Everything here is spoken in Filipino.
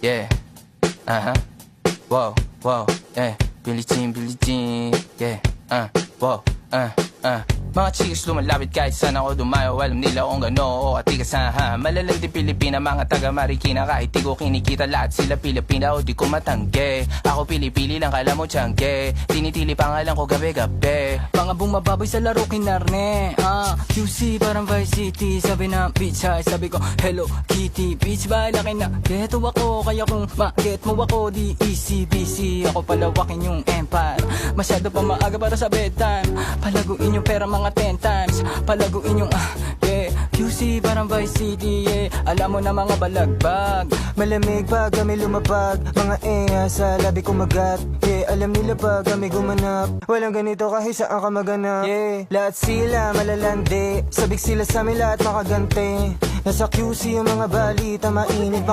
yeah. Wow, wow, yeah. Billie Jean, yeah. Wow, Mga chicks lumalapit kahit saan ako dumayo. Alam nila kung gano o atigasahan. Malalang di Pilipina, mga taga Marikina. Kahit di ko kinikita, lahat sila Pilipina o di ko matangge. Ako pili-pili lang, kala mo tiyangge. Tinitili pangalan ko gabi-gabi. Mga bumababoy sa laro kinarne. QC parang Vice City. Sabi na bitch hi, sabi ko Hello Kitty. Bitch ba laki na geto ako. Kaya kung ma-get mo ako, di easy busy. Ako palawakin yung empire. Masyado pa maaga para sa bedtime. Palaguin yung pera mga 10 times. Palaguin yung yeah. QC parang Vice City, yeah. Alam mo na mga balagbag. Malamig pag kami lumapag. Mga sa labi kumagat. Yeah, alam nila pag kami gumanap. Walang ganito kahit saan ka maganap. Yeah, lahat sila malalandi. Sabik sila sa amin lahat makaganti. Nasa QC yung mga balita mainit.